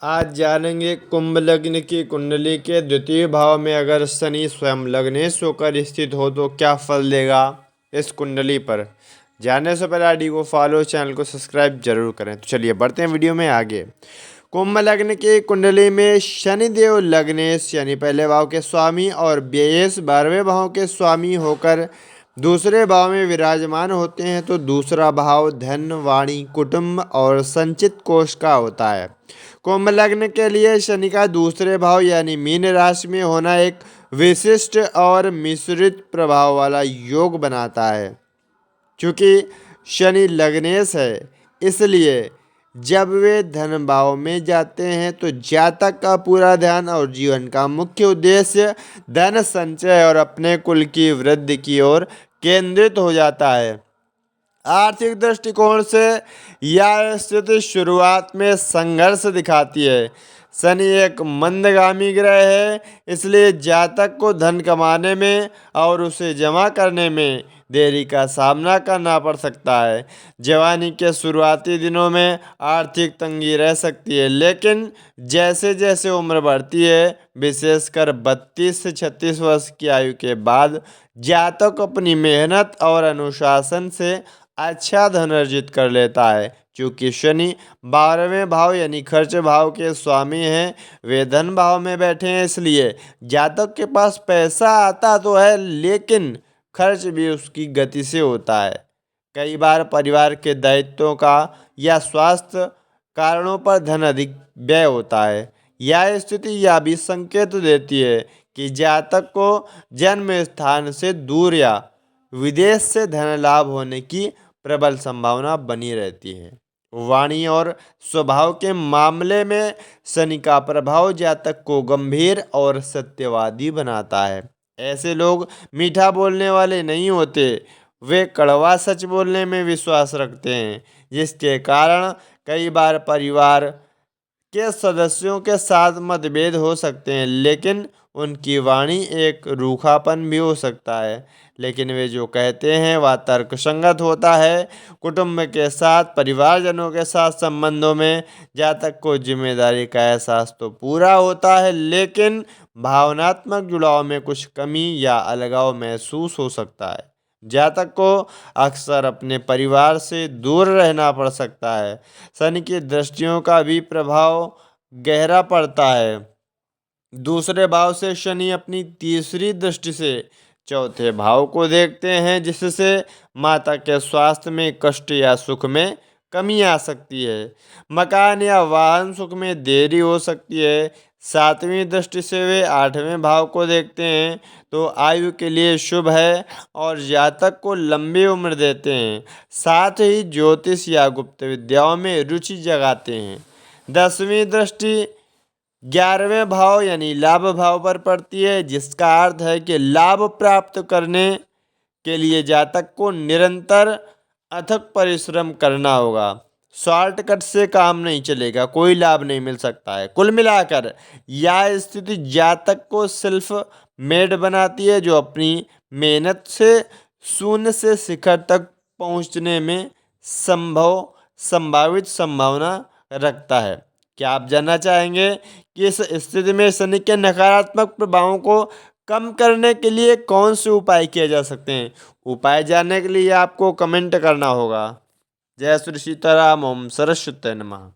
आज जानेंगे कुंभ लग्न की कुंडली के द्वितीय भाव में अगर शनि स्वयं लग्नेश होकर स्थित हो तो क्या फल देगा इस कुंडली पर। जानने से पहले आईडी को फॉलो, चैनल को सब्सक्राइब जरूर करें। तो चलिए बढ़ते हैं वीडियो में आगे। कुंभ लग्न की कुंडली में शनिदेव लग्नेश यानी पहले भाव के स्वामी और व्ययेश 12वें भाव के स्वामी होकर दूसरे भाव में विराजमान होते हैं, तो दूसरा भाव धन, वाणी, कुटुंब और संचित कोष का होता है। कुंभ लग्न के लिए शनि का दूसरे भाव यानी मीन राशि में होना एक विशिष्ट और मिश्रित प्रभाव वाला योग बनाता है। चूंकि शनि लग्नेश है, इसलिए जब वे धन भाव में जाते हैं तो जातक का पूरा ध्यान और जीवन का मुख्य उद्देश्य धन संचय और अपने कुल की वृद्धि की ओर केंद्रित हो जाता है। आर्थिक दृष्टिकोण से यह स्थिति शुरुआत में संघर्ष दिखाती है। शनि एक मंदगामी ग्रह है, इसलिए जातक को धन कमाने में और उसे जमा करने में देरी का सामना करना पड़ सकता है। जवानी के शुरुआती दिनों में आर्थिक तंगी रह सकती है, लेकिन जैसे जैसे उम्र बढ़ती है, विशेषकर 32 से 36 वर्ष की आयु के बाद, जातक अपनी मेहनत और अनुशासन से अच्छा धन अर्जित कर लेता है। चूंकि शनि 12वें भाव यानी खर्च भाव के स्वामी हैं, वे धन भाव में बैठे हैं, इसलिए जातक के पास पैसा आता तो है, लेकिन खर्च भी उसकी गति से होता है। कई बार परिवार के दायित्वों का या स्वास्थ्य कारणों पर धन अधिक व्यय होता है। यह स्थिति यह भी संकेत देती है कि जातक को जन्म स्थान से दूर या विदेश से धन लाभ होने की प्रबल संभावना बनी रहती है। वाणी और स्वभाव के मामले में शनि का प्रभाव जातक को गंभीर और सत्यवादी बनाता है। ऐसे लोग मीठा बोलने वाले नहीं होते, वे कड़वा सच बोलने में विश्वास रखते हैं, जिसके कारण कई बार परिवार के सदस्यों के साथ मतभेद हो सकते हैं, लेकिन उनकी वाणी एक रूखापन भी हो सकता है, लेकिन वे जो कहते हैं वह तर्कसंगत होता है। कुटुंब के साथ, परिवारजनों के साथ संबंधों में जातक को जिम्मेदारी का एहसास तो पूरा होता है, लेकिन भावनात्मक जुड़ाव में कुछ कमी या अलगाव महसूस हो सकता है। जातक को अक्सर अपने परिवार से दूर रहना पड़ सकता है। शनि की दृष्टियों का भी प्रभाव गहरा पड़ता है। दूसरे भाव से शनि अपनी तीसरी दृष्टि से चौथे भाव को देखते हैं, जिससे माता के स्वास्थ्य में कष्ट या सुख में कमी आ सकती है। मकान या वाहन सुख में देरी हो सकती है। सातवीं दृष्टि से वे आठवें भाव को देखते हैं, तो आयु के लिए शुभ है और जातक को लंबी उम्र देते हैं। साथ ही ज्योतिष या गुप्त विद्याओं में रुचि जगाते हैं। 10वीं दृष्टि 11वें भाव यानी लाभ भाव पर पड़ती है, जिसका अर्थ है कि लाभ प्राप्त करने के लिए जातक को निरंतर अथक परिश्रम करना होगा। शॉर्टकट से काम नहीं चलेगा, कोई लाभ नहीं मिल सकता है। कुल मिलाकर यह स्थिति जातक को सेल्फ मेड बनाती है, जो अपनी मेहनत से शून्य से शिखर तक पहुंचने में संभावित संभावना रखता है। क्या आप जानना चाहेंगे कि इस स्थिति में शनि के नकारात्मक प्रभावों को कम करने के लिए कौन से उपाय किए जा सकते हैं? उपाय जानने के लिए आपको कमेंट करना होगा। जय श्री सीताराम, ओम सरस्वती नमः।